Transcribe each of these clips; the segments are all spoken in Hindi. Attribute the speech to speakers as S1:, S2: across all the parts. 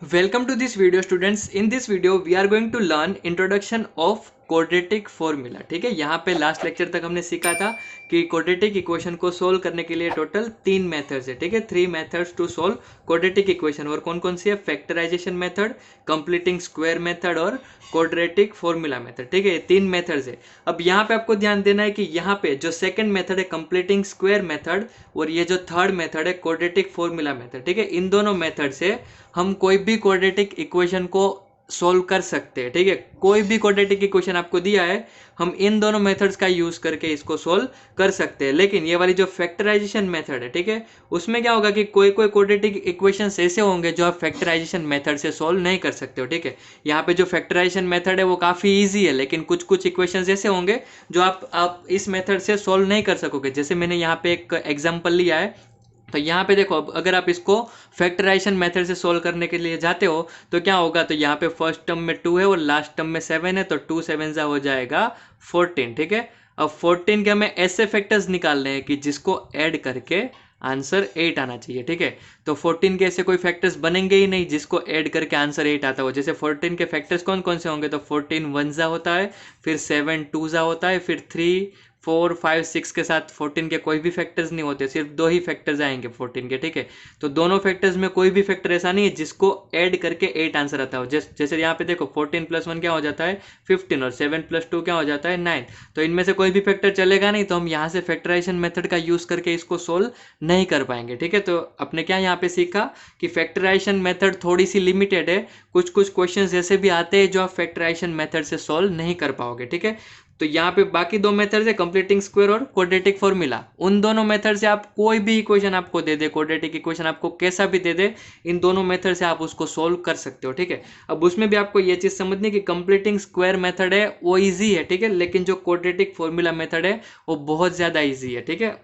S1: Welcome to this video students. In this video we are going to learn introduction of quadratic formula. ठीक है, यहाँ पे लास्ट लेक्चर तक हमने सीखा था कि क्वाड्रेटिक इक्वेशन को सोल्व करने के लिए टोटल 3 मेथड्स है। ठीक है, 3 methods to solve quadratic equation. और कौन कौन सी है? Factorisation method, completing square method और क्वाड्रेटिक फॉर्मूला मेथड। ठीक है, ये 3 मेथड्स है। अब यहाँ पे आपको ध्यान देना है कि यहाँ पे जो सेकंड मेथड है कंप्लीटिंग स्क्वायर मेथड और ये जो थर्ड मेथड है क्वाड्रेटिक फॉर्मूला मेथड। ठीक है, इन दोनों मेथड से हम कोई भी क्वाड्रेटिक इक्वेशन को सोल्व कर सकते हैं। ठीक है, कोई भी क्वाड्रेटिक इक्वेशन आपको दिया है हम इन दोनों मेथड्स का यूज करके इसको सोल्व कर सकते हैं। लेकिन ये वाली जो फैक्टराइजेशन मेथड है, ठीक है, उसमें क्या होगा कि कोई कोई क्वाड्रेटिक इक्वेशंस ऐसे होंगे जो आप फैक्टराइजेशन मेथड से सोल्व नहीं कर सकते हो। ठीक है, यहाँ पे जो फैक्टराइजेशन मेथड है वो काफी इजी है, लेकिन कुछ कुछ इक्वेशंस ऐसे होंगे जो आप इस मेथड से सोल्व नहीं कर सकोगे। जैसे मैंने यहाँ पे एक एग्जाम्पल लिया है, तो यहाँ पे देखो, अगर आप इसको फैक्टराइजेशन मेथड से सोल्व करने के लिए जाते हो तो क्या होगा, तो यहाँ पे फर्स्ट टर्म में 2 है और लास्ट टर्म में 7 है, तो 2 7 जा हो जाएगा 14। ठीक है, अब 14 के हमें ऐसे फैक्टर्स निकालने हैं कि जिसको ऐड करके आंसर 8 आना चाहिए। ठीक है, तो 14 के ऐसे कोई फैक्टर्स बनेंगे ही नहीं जिसको ऐड करके आंसर 8 आता हो। जैसे 14 के फैक्टर्स कौन कौन से होंगे, तो 14 1 जा होता है, फिर 7 2 जा होता है, फिर 3 4 5 6 के साथ 14 के कोई भी फैक्टर्स नहीं होते, सिर्फ 2 ही फैक्टर्स आएंगे 14 के। ठीक है, तो दोनों फैक्टर्स में कोई भी फैक्टर ऐसा नहीं है जिसको ऐड करके 8 आंसर आता हो। जैसे यहाँ पे देखो 14 + 1 क्या हो जाता है 15 और 7 + 2 क्या हो जाता है 9। तो इनमें से कोई भी फैक्टर चलेगा नहीं, तो हम यहाँ से फैक्टराइजेशन मेथड का यूज करके इसको सोल्व नहीं कर पाएंगे। ठीक है, तो आपने क्या यहाँ पे सीखा कि फैक्टराइजेशन मेथड थोड़ी सी लिमिटेड है, कुछ कुछ क्वेश्चंस ऐसे भी आते हैं जो आप फैक्टराइजेशन मेथड से सोल्व नहीं कर पाओगे। ठीक है, तो यहाँ पे बाकी 2 मेथड्स है कंप्लीटिंग स्क्वायर और क्वाड्रेटिक फॉर्मूला। उन दोनों मेथड से आप कोई भी इक्वेशन आपको दे दे, क्वाड्रेटिक इक्वेशन आपको कैसा भी दे दे, इन दोनों मेथड से आप उसको सोल्व कर सकते हो। ठीक है, अब उसमें भी आपको ये चीज समझनी कि कंप्लीटिंग स्क्वायर मेथड है वो इजी है। ठीक है, लेकिन जो क्वाड्रेटिक फॉर्मूला मेथड है वो बहुत ज्यादा इजी है। ठीक है,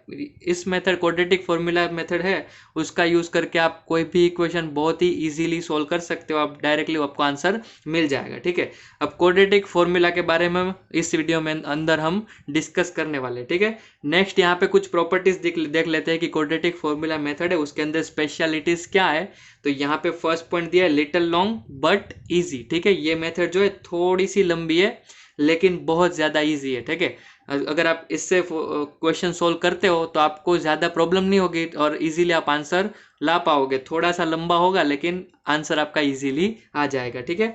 S1: इस मेथड क्वाड्रेटिक फॉर्मूला मेथड है उसका यूज करके आप कोई भी इक्वेशन बहुत ही इजीली सोल्व कर सकते हो, आप डायरेक्टली आपको आंसर मिल जाएगा। ठीक है, अब क्वाड्रेटिक फॉर्मूला के बारे में इस वीडियो में अंदर हम डिस्कस करने वाले। ठीक है, नेक्स्ट यहाँ पे कुछ प्रॉपर्टीज देख लेते हैं कि क्वाड्रेटिक फॉर्मूला मेथड है उसके अंदर स्पेशलिटीज क्या है। तो यहाँ पे फर्स्ट पॉइंट दिया है लिटिल लॉन्ग बट इजी। ठीक है, ये मेथड जो है थोड़ी सी लंबी है लेकिन बहुत ज्यादा इजी है। ठीक है, अगर आप इससे क्वेश्चन सोल्व करते हो तो आपको ज्यादा प्रॉब्लम नहीं होगी और इजीली आप आंसर ला पाओगे। थोड़ा सा लंबा होगा लेकिन आंसर आपका इजीली आ जाएगा। ठीक है,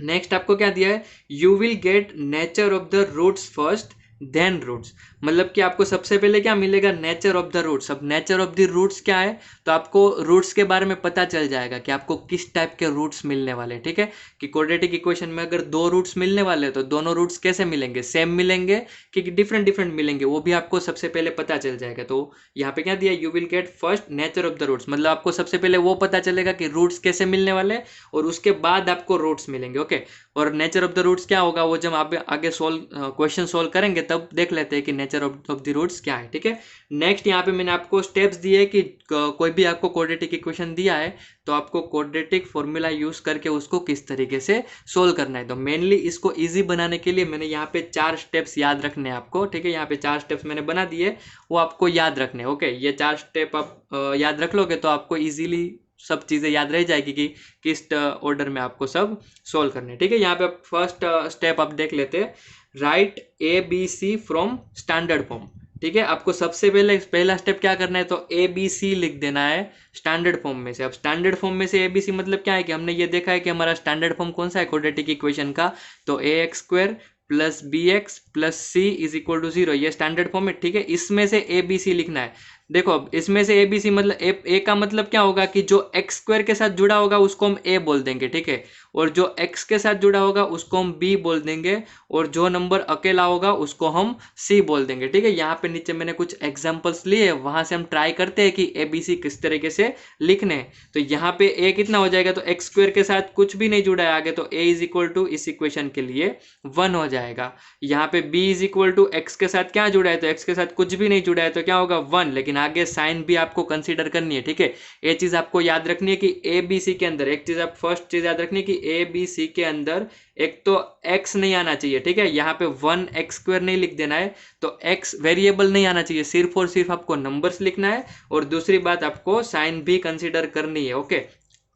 S1: नेक्स्ट आपको क्या दिया है, you will get nature of the roots first then roots. मतलब कि आपको सबसे पहले क्या मिलेगा, नेचर ऑफ द रूट्स। अब नेचर ऑफ द रूट्स क्या है, तो आपको रूट्स के बारे में पता चल जाएगा कि आपको किस टाइप के रूट्स मिलने वाले। ठीक है, कि क्वाड्रेटिक इक्वेशन में अगर 2 रूट्स मिलने वाले तो दोनों रूट्स कैसे मिलेंगे, सेम मिलेंगे कि डिफरेंट डिफरेंट मिलेंगे, वो भी आपको सबसे पहले पता चल जाएगा। तो यहाँ पे क्या दिया, you will get first nature of the roots, मतलब आपको सबसे पहले वो पता चलेगा कि रूट्स कैसे मिलने वाले और उसके बाद आपको रूट्स मिलेंगे। ओके, और नेचर ऑफ द रूट्स क्या होगा वो जब आप आगे क्वेश्चन सोल्व करेंगे तब देख लेते हैं कि नेचर ऑफ द रूट्स क्या है। ठीक है, नेक्स्ट यहाँ पे मैंने आपको स्टेप्स दिए कि कोई भी आपको क्वाड्रेटिक इक्वेशन दिया है तो आपको क्वाड्रेटिक फॉर्मूला यूज करके उसको किस तरीके से सोल्व करना है। तो मेनली इसको इजी बनाने के लिए मैंने यहाँ पे 4 स्टेप्स याद रखने हैं आपको। ठीक है, यहाँ पे 4 स्टेप्स मैंने बना दिए, वो आपको याद रखने हैं। ओके, ये 4 स्टेप आप याद रख लोगे तो आपको इजीली सब चीज़ें याद रह जाएगी कि किस ऑर्डर में आपको सब सोल्व करने। ठीक है, यहाँ पे फर्स्ट स्टेप आप देख लेते हैं, right ABC from standard form. ठीक है, आपको सबसे पहले पहला स्टेप क्या करना है, तो ABC लिख देना है स्टैंडर्ड फॉर्म में से। अब स्टैंडर्ड फॉर्म में से ABC मतलब क्या है कि हमने ये देखा है कि हमारा स्टैंडर्ड फॉर्म कौन सा है क्वाड्रेटिक इक्वेशन का, तो AX² + BX + C = 0, ये स्टैंडर्ड फॉर्म है। ठीक है, इसमें से ABC लिखना है। देखो, अब इसमें से ABC मतलब ए का मतलब क्या होगा कि जो x² के साथ जुड़ा होगा उसको हम A बोल देंगे। ठीक है, और जो x के साथ जुड़ा होगा उसको हम B बोल देंगे और जो नंबर अकेला होगा उसको हम C बोल देंगे। ठीक है, यहाँ पे नीचे मैंने कुछ एग्जांपल्स लिए, वहां से हम ट्राई करते हैं कि ABC किस तरीके से लिखने हैं। तो यहाँ पे A कितना हो जाएगा, तो x² के साथ कुछ भी नहीं जुड़ा है आगे, तो A = इस इक्वेशन के लिए 1 हो जाएगा। यहाँ पे B = x के साथ क्या जुड़ा है, तो x के साथ कुछ भी नहीं जुड़ा है तो क्या होगा 1, लेकिन आगे साइन भी आपको कंसीडर करनी है। ठीक है, ये चीज आपको याद रखनी है कि ABC के अंदर एक चीज आप फर्स्ट चीज याद रखनी है कि ABC के अंदर एक तो x नहीं आना चाहिए। ठीक है, यहाँ पे 1x² नहीं लिख देना है, तो x वेरिएबल नहीं आना चाहिए, सिर्फ और सिर्फ आपको नंबर्स लिखना है और दूसरी बात आपको साइन भी कंसीडर करनी है। ओके,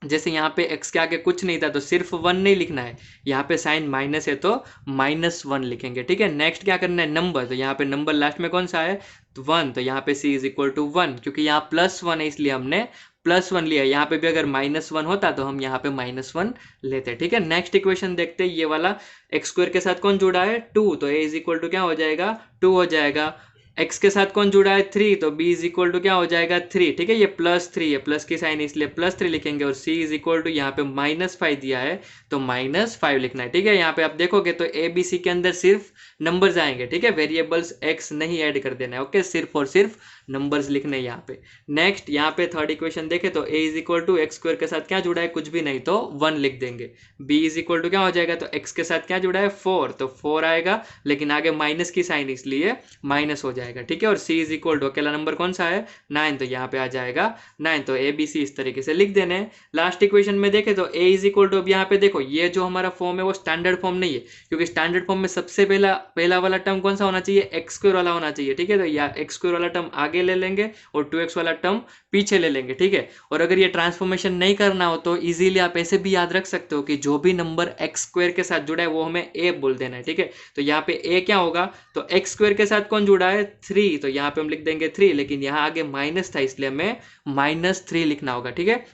S1: जैसे यहाँ पे x के आगे कुछ नहीं था तो सिर्फ 1 नहीं लिखना है, यहाँ पे साइन माइनस है तो -1 लिखेंगे, ठीक है। नेक्स्ट क्या करना है, नंबर, तो यहाँ पे नंबर लास्ट में कौन सा है, तो 1, तो यहाँ पे c इज इक्वल टू 1, क्योंकि यहाँ +1 है इसलिए हमने +1 लिया। यहाँ पे भी अगर -1 होता तो हम यहाँ पे -1 लेते, ठीक है। नेक्स्ट इक्वेशन देखते हैं, ये वाला x² के साथ कौन जुड़ा है, 2, तो a इज इक्वल टू क्या हो जाएगा, 2 हो जाएगा। x के साथ कौन जुड़ा है, 3, तो b इज इक्वल टू क्या हो जाएगा, 3, ठीक है। ये +3 है, प्लस की साइन इसलिए +3 लिखेंगे, और c इज इक्वल टू यहाँ पे -5 दिया है तो -5 लिखना है, ठीक है। यहाँ पे आप देखोगे तो a b c के अंदर सिर्फ नंबर्स आएंगे, ठीक है, वेरिएबल्स x नहीं ऐड कर देना है, ओके, सिर्फ और सिर्फ नंबर्स लिखने हैं यहाँ पे। नेक्स्ट यहाँ पे थर्ड इक्वेशन देखे तो a is equal to x² के साथ क्या जुड़ा है, कुछ भी नहीं, तो 1 लिख देंगे। b इज इक्वल टू क्या हो जाएगा, तो x के साथ क्या जुड़ा है, 4, तो 4 आएगा, लेकिन आगे माइनस की साइन इसलिए माइनस हो जाएगा, ठीक है। और c इज इक्वल टू अकेला नंबर कौन सा है, 9, तो यहाँ पे आ जाएगा 9, तो a b c इस तरीके से लिख देने। लास्ट इक्वेशन में देखे तो a इज इक्वल टू, अब यहाँ पे देखो ये जो हमारा फॉर्म है वो स्टैंडर्ड फॉर्म नहीं है, क्योंकि स्टैंडर्ड फॉर्म में सबसे पहला वाला टर्म कौन सा होना चाहिए, x² वाला होना चाहिए, ठीक है। तो या x² वाला टर्म आगे ले लेंगे और 2x वाला टर्म पीछे ले लेंगे, ठीक है। और अगर ये ट्रांसफॉर्मेशन नहीं करना हो तो इजीली आप ऐसे भी याद रख सकते हो कि जो भी नंबर x² के साथ जुड़ा है वो हमें a बोल देना है, ठीक है। तो यहाँ पे a क्या होगा, तो x² के साथ कौन जुड़ा है, 3, तो यहाँ पे हम लिख देंगे 3, लेकिन यहाँ आगे माइनस था इसलिए हमें -3 लिखना होगा, ठीक है।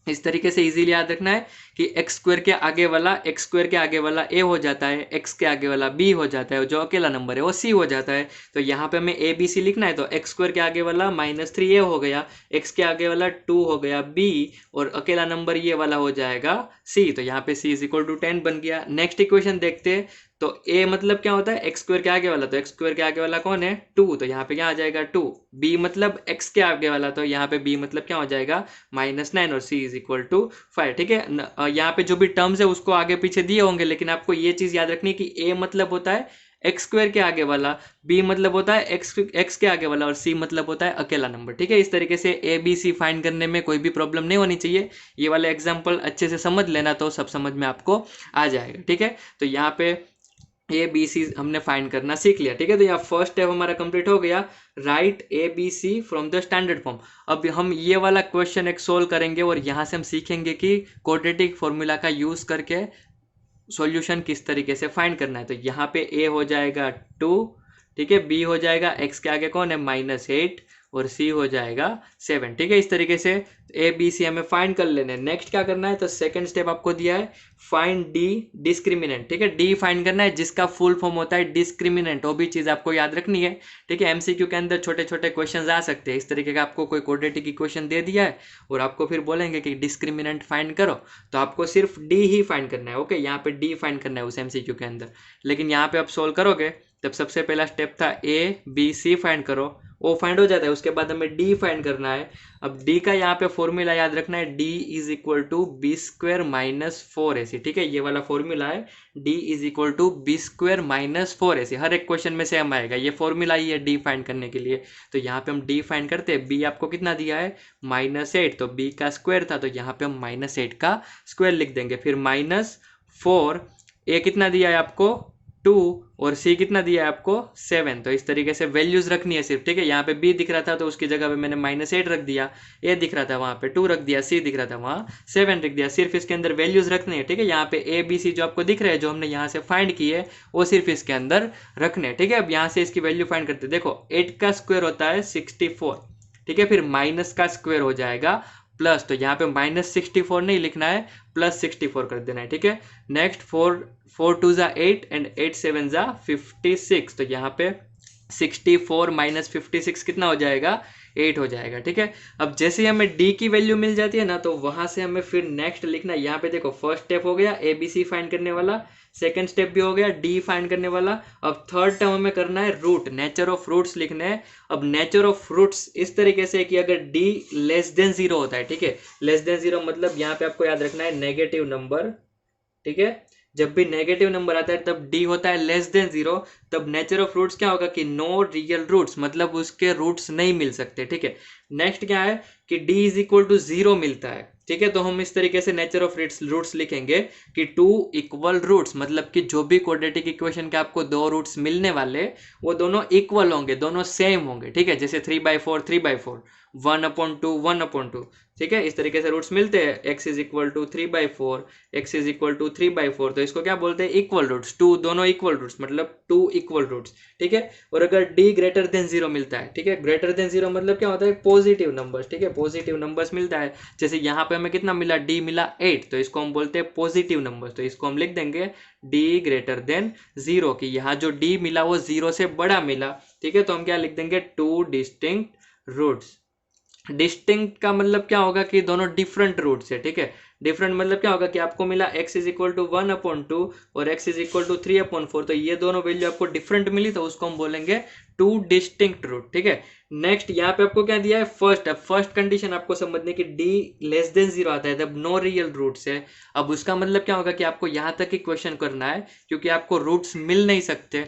S1: इस तरीके से इजीली याद रखना है कि x² के आगे वाला a हो जाता है, x के आगे वाला b हो जाता है, और जो अकेला नंबर है वो c हो जाता है। तो यहाँ पे हमें a b c लिखना है, तो x² के आगे वाला -3a हो गया, x के आगे वाला 2 हो गया b, और अकेला नंबर ये वाला हो जाएगा c, तो यहाँ पे c इज इक्वल टू 10 बन गया। नेक्स्ट इक्वेशन देखते हैं, तो a मतलब क्या होता है, x² के आगे वाला, तो x² के आगे वाला कौन है, 2, तो यहाँ पे क्या आ जाएगा 2। b मतलब x के आगे वाला, तो यहाँ पे b मतलब क्या हो जाएगा, -9, और c इज इक्वल टू 5, ठीक है। यहाँ पे जो भी टर्म्स है उसको आगे पीछे दिए होंगे, लेकिन आपको ये चीज याद रखनी है कि a मतलब होता है x² के आगे वाला, b मतलब होता है x के आगे वाला, और c मतलब होता है अकेला नंबर, ठीक है। इस तरीके से a b c फाइंड करने में कोई भी प्रॉब्लम नहीं होनी चाहिए। ये वाला एग्जाम्पल अच्छे से समझ लेना तो सब समझ में आपको आ जाएगा, ठीक है। तो यहाँ पे ए बी सी हमने फाइंड करना सीख लिया, ठीक है। तो यहाँ फर्स्ट स्टेप हमारा कंप्लीट हो गया, write A B C from the standard form. अब हम ये वाला क्वेश्चन एक सोल्व करेंगे और यहाँ से हम सीखेंगे कि क्वाड्रेटिक फॉर्मूला का यूज करके सॉल्यूशन किस तरीके से फाइंड करना है। तो यहाँ पे ए हो जाएगा 2, ठीक है, बी हो जाएगा, एक्स के आगे कौन है -8, और सी हो जाएगा 7, ठीक है। इस तरीके से ए बी सी हमें फाइंड कर लेने। नेक्स्ट क्या करना है, तो सेकंड स्टेप आपको दिया है फाइंड डी डिस्क्रिमिनेंट, ठीक है। डी फाइंड करना है जिसका फुल फॉर्म होता है डिस्क्रिमिनेंट, वो भी चीज़ आपको याद रखनी है, ठीक है। एमसीक्यू के अंदर छोटे छोटे क्वेश्चन आ सकते हैं, इस तरीके का आपको कोई क्वाड्रेटिक इक्वेशन दे दिया है और आपको फिर बोलेंगे कि डिस्क्रिमिनेंट फाइंड करो, तो आपको सिर्फ डी ही फाइंड करना है, ओके। यहाँ पे डी फाइंड करना है उस एमसीक्यू के अंदर, लेकिन यहाँ पे आप सोल्व करोगे तब सबसे पहला स्टेप था ए बी सी फाइंड करो, वो फाइंड हो जाता है, उसके बाद हमें डी फाइंड करना है। अब डी का यहाँ पे फॉर्मूला याद रखना है, D is equal to B square -4ac, ठीक है। ये वाला फॉर्मूला है, D is equal to B square -4ac, हर एक क्वेश्चन में सेम आएगा, ये फॉर्मूला ही है डी फाइंड करने के लिए। तो यहाँ पे हम डी फाइंड करते हैं, बी आपको कितना दिया है -8, तो बी का स्क्वायर था, तो यहाँ पे हम -8 का स्क्वायर लिख देंगे, फिर -4, ए कितना दिया है आपको 2, और सी कितना दिया है आपको 7, तो इस तरीके से वैल्यूज रखनी है सिर्फ, ठीक है। यहाँ पे बी दिख रहा था तो उसकी जगह पे मैंने -8 रख दिया, ए दिख रहा था वहाँ पे 2 रख दिया, सी दिख रहा था वहाँ 7 रख दिया, सिर्फ इसके अंदर वैल्यूज रखनी है, ठीक है। यहाँ पे ए बी सी जो आपको दिख रहे हैं, जो हमने यहाँ से फाइंड की है, वो सिर्फ इसके अंदर रखने, ठीक है। अब यहाँ से इसकी वैल्यू फाइंड करते, देखो 8 का स्क्वायर होता है 64, ठीक है, फिर माइनस का स्क्वायर हो जाएगा प्लस, तो यहाँ पे -64 नहीं लिखना है, +64 कर देना है, ठीक है। नेक्स्ट 4 2 ज़ा 8 एंड 8 7 ज़ा 56, तो यहाँ पे 64 -56 कितना हो जाएगा 8 हो जाएगा, ठीक है। अब जैसे ही हमें d की वैल्यू मिल जाती है ना, तो वहां से हमें फिर नेक्स्ट लिखना है। यहाँ पे देखो फर्स्ट स्टेप हो गया ए बी सी फाइंड करने वाला, सेकंड स्टेप भी हो गया डी फाइंड करने वाला। अब थर्ड टर्म हमें करना है रूट, नेचर ऑफ रूट्स लिखने हैं। अब नेचर ऑफ रूट्स इस तरीके से कि अगर d <0 होता है, ठीक है, <0 मतलब यहाँ पे आपको याद रखना है नेगेटिव नंबर, ठीक है। जब भी नेगेटिव नंबर आता है तब d होता है <0, तब नेचर ऑफ रूट्स क्या होगा कि नो रियल रूट्स, मतलब उसके रूट्स नहीं मिल सकते, ठीक है। नेक्स्ट क्या है कि d इज इक्वल टू 0 मिलता है, ठीक है। तो हम इस तरीके से नेचर ऑफ रूट्स लिखेंगे कि 2 इक्वल रूट्स, मतलब कि जो भी क्वाड्रेटिक इक्वेशन के आपको 2 रूट्स मिलने वाले वो दोनों इक्वल होंगे, दोनों सेम होंगे, ठीक है। जैसे 3/4 3/4, 1/2 1/2, ठीक है। इस तरीके से रूट्स मिलते हैं, x is equal to 3/4, x is equal to 3/4, तो इसको क्या बोलते हैं, इक्वल रूट्स, टू दोनों इक्वल रूट्स मतलब टू इक्वल रूट्स, ठीक है। और अगर d ग्रेटर देन 0 मिलता है, ठीक है, ग्रेटर देन 0 मतलब क्या होता है, पॉजिटिव नंबर्स, ठीक है, पॉजिटिव नंबर्स मिलता है। जैसे यहाँ पे हमें कितना मिला, d मिला 8, तो इसको हम बोलते हैं पॉजिटिव नंबर्स, तो इसको हम लिख देंगे d ग्रेटर देन 0, कि यहाँ जो d मिला वो 0 से बड़ा मिला, ठीक है। तो हम क्या लिख देंगे, टू डिस्टिंक्ट रूट्स। डिस्टिंक्ट का मतलब क्या होगा कि दोनों डिफरेंट रूट्स है, ठीक है। डिफरेंट मतलब क्या होगा कि आपको मिला x इज इक्वल टू 1/2 और x इज इक्वल टू 3/4, तो ये दोनों वैल्यू आपको डिफरेंट मिली, तो उसको हम बोलेंगे टू डिस्टिंक्ट रूट, ठीक है। नेक्स्ट यहाँ पे आपको क्या दिया है, फर्स्ट। अब फर्स्ट कंडीशन आपको समझने की d लेस देन 0 आता है तब नो रियल रूट्स है। अब उसका मतलब क्या होगा कि आपको यहाँ तक ही क्वेश्चन करना है, क्योंकि आपको रूट्स मिल नहीं सकते,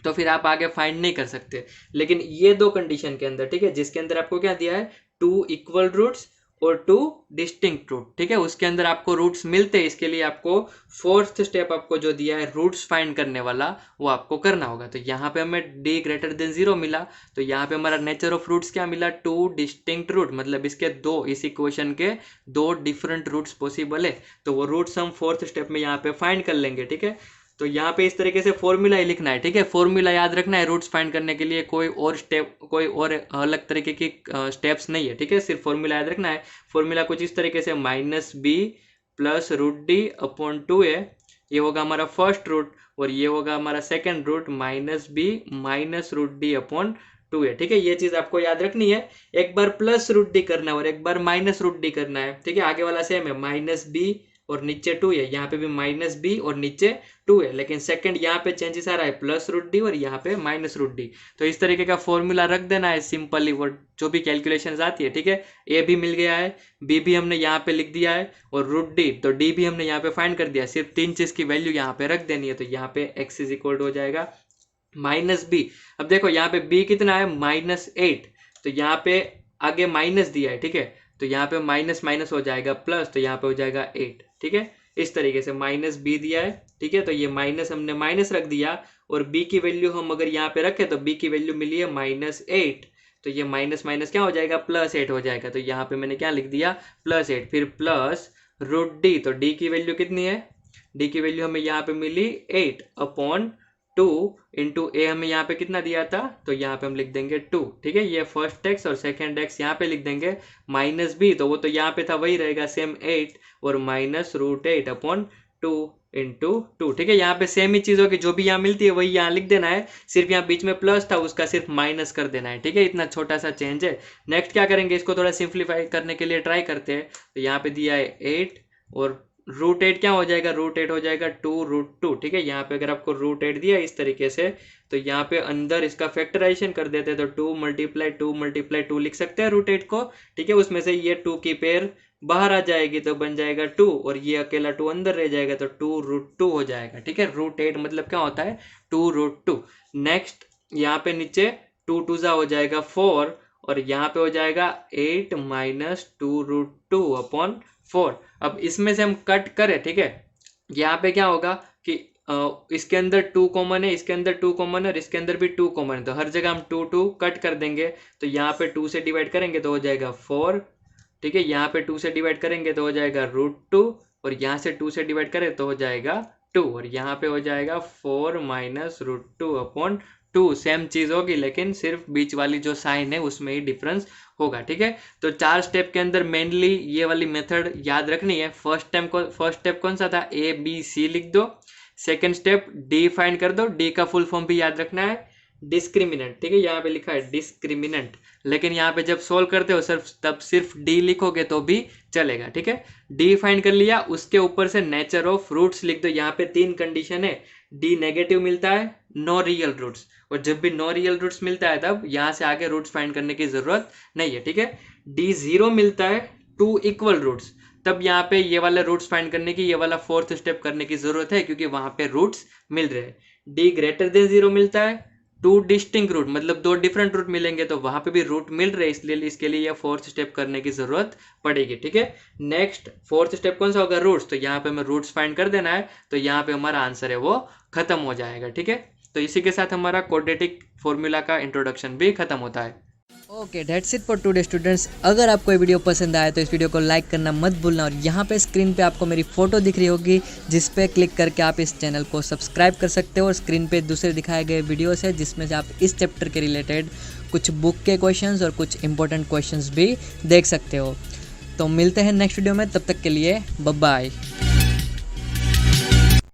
S1: तो फिर आप आगे फाइंड नहीं कर सकते। लेकिन ये दो कंडीशन के अंदर, ठीक है, जिसके अंदर आपको क्या दिया है, टू इक्वल रूट्स और टू डिस्टिंक्ट रूट, ठीक है, उसके अंदर आपको रूट्स मिलते हैं। इसके लिए आपको फोर्थ स्टेप आपको जो दिया है रूट्स फाइंड करने वाला, वो आपको करना होगा। तो यहाँ पे हमें d ग्रेटर देन 0 मिला, तो यहाँ पे हमारा नेचर ऑफ रूट्स क्या मिला, टू डिस्टिंक्ट रूट, मतलब इसके दो, इस इक्वेशन के दो डिफरेंट रूट्स पॉसिबल है, तो वो रूट्स हम फोर्थ स्टेप में यहाँ पे फाइंड कर लेंगे, ठीक है। तो यहाँ पे इस तरीके से फॉर्मूला ही लिखना है, ठीक है, फॉर्मूला याद रखना है रूट्स फाइंड करने के लिए, कोई और स्टेप, कोई और अलग तरीके की स्टेप्स नहीं है, ठीक है, सिर्फ फॉर्मूला याद रखना है। फॉर्मूला कुछ इस तरीके से -b प्लस √d/2 है, ये होगा हमारा फर्स्ट रूट, और ये होगा हमारा second root -b minus √d/2 है, ठीक है। ये चीज आपको याद रखनी है, एक बार प्लस √d करना है और एक बार माइनस √d करना है, ठीक है। आगे वाला सेम है, -b और नीचे 2 है, यहाँ पे भी -b और नीचे 2 है, लेकिन सेकंड यहाँ पे चेंजेस आ रहा है, +√d और यहाँ पे -√d। तो इस तरीके का फॉर्मूला रख देना है सिंपली, वो जो भी कैलकुलेशंस आती है, ठीक है। a भी मिल गया है, b भी हमने यहाँ पे लिख दिया है, और √d तो d भी हमने यहाँ पे फाइंड कर दिया, सिर्फ तीन चीज की वैल्यू यहाँ पे रख देनी है। तो यहाँ पे x इज इक्वल हो जाएगा -b। अब देखो यहाँ पे b कितना है, -8, तो यहाँ पे आगे माइनस दिया है, ठीक है, तो यहाँ पे माइनस माइनस हो जाएगा प्लस, तो यहाँ पे हो जाएगा 8, ठीक है। इस तरीके से -b दिया है, ठीक है, तो ये माइनस हमने माइनस रख दिया, और b की वैल्यू हम अगर यहाँ पे रखें तो b की वैल्यू मिली है -8, तो ये माइनस माइनस क्या हो जाएगा, +8 हो जाएगा। तो यहाँ पे मैंने क्या लिख दिया, +8, फिर प्लस √d, तो d की वैल्यू कितनी है, d की वैल्यू हमें यहाँ पे मिली 8/2 इंटू ए, हमें यहाँ पे कितना दिया था, तो यहाँ पे हम लिख देंगे 2, ठीक है। ये फर्स्ट एक्स और सेकेंड एक्स यहाँ पे लिख देंगे, -b तो वो तो यहाँ पे था वही रहेगा सेम 8, और -√8/2 इंटू 2, ठीक है। यहाँ पे सेम ही चीज होगी, जो भी यहाँ मिलती है वही यहाँ लिख देना है, सिर्फ यहाँ बीच में प्लस था उसका सिर्फ माइनस कर देना है, ठीक है। इतना छोटा सा चेंज है। नेक्स्ट क्या करेंगे, इसको थोड़ा सिंप्लीफाई करने के लिए ट्राई करते हैं। तो यहाँ पे दिया है 8 और √8 क्या हो जाएगा, √8 हो जाएगा 2√2, ठीक है। यहाँ पे अगर आपको √8 दिया इस तरीके से, तो यहाँ पे अंदर इसका फैक्टराइजेशन कर देते हैं, तो 2 × 2 लिख सकते हैं √8 को, ठीक है। उसमें से ये 2 की पेयर बाहर आ जाएगी तो बन जाएगा 2, और ये अकेला 2 अंदर रह जाएगा, तो 2√2 हो जाएगा, ठीक है। √8 मतलब क्या होता है, 2√2। नेक्स्ट यहाँ पे नीचे 2 2 हो जाएगा 4, और यहाँ पे हो जाएगा 8 - 2√2/4। अब इसमें से हम कट करें, ठीक है, यहाँ पे क्या होगा कि इसके अंदर 2 कॉमन है, इसके अंदर 2 कॉमन है, और इसके अंदर भी 2 कॉमन है, तो हर जगह हम 2 2 कट कर देंगे। तो यहाँ पे 2 से डिवाइड करेंगे तो हो जाएगा 4, ठीक है। यहाँ पे 2 से डिवाइड करेंगे तो हो जाएगा √2, और यहाँ से 2 से डिवाइड करें तो हो जाएगा 2, और यहाँ पे हो जाएगा 4 - √2/2। सेम चीज होगी, लेकिन सिर्फ बीच वाली जो साइन है उसमें ही डिफरेंस होगा, ठीक है। तो 4 स्टेप के अंदर मेनली ये वाली मेथड याद रखनी है। फर्स्ट स्टेप कौन सा था, ABC लिख दो। सेकंड स्टेप D फाइंड कर दो, D का फुल फॉर्म भी याद रखना है, डिस्क्रिमिनेंट, ठीक है, यहाँ पे लिखा है डिस्क्रिमिनेंट, लेकिन यहाँ पे जब सोल्व करते हो सिर्फ D लिखोगे तो भी चलेगा, ठीक है। D फाइंड कर लिया, उसके ऊपर से नेचर ऑफ रूट्स लिख दो। यहाँ पे 3 कंडीशन है, D नेगेटिव मिलता है, नो रियल रूट्स, और जब भी नो रियल रूट्स मिलता है तब यहाँ से आगे रूट्स फाइंड करने की जरूरत नहीं है, ठीक है। D 0 मिलता है, 2 इक्वल रूट्स, तब यहाँ पे ये वाला रूट्स फाइंड करने की, ये वाला फोर्थ स्टेप करने की जरूरत है, क्योंकि वहां पे रूट्स मिल रहे हैं। D ग्रेटर देन 0 मिलता है, 2 डिस्टिंक्ट रूट मतलब 2 डिफरेंट रूट मिलेंगे, तो वहां पे भी रूट मिल रहे हैं, इसलिए इसके लिए ये फोर्थ स्टेप करने की जरूरत पड़ेगी, ठीक है। नेक्स्ट फोर्थ स्टेप कौन सा होगा, रूट्स, तो यहाँ पे हमें रूट्स फाइंड कर देना है, तो यहाँ पे हमारा आंसर है वो खत्म हो जाएगा, ठीक है। तो इसी के साथ हमारा क्वाड्रेटिक फॉर्मूला का इंट्रोडक्शन भी खत्म होता है। Okay that's it for today students. अगर आपको ये वीडियो पसंद आया तो इस वीडियो को लाइक करना मत भूलना, और यहाँ पे स्क्रीन पे आपको मेरी फ़ोटो दिख रही होगी जिस पे क्लिक करके आप इस चैनल को सब्सक्राइब कर सकते हो। और स्क्रीन पे दूसरे दिखाए गए वीडियोस है जिसमें से आप इस चैप्टर के रिलेटेड कुछ बुक के क्वेश्चंस और कुछ इंपॉर्टेंट क्वेश्चंस भी देख सकते हो। तो मिलते हैं नेक्स्ट वीडियो में, तब तक के लिए बाय बाय।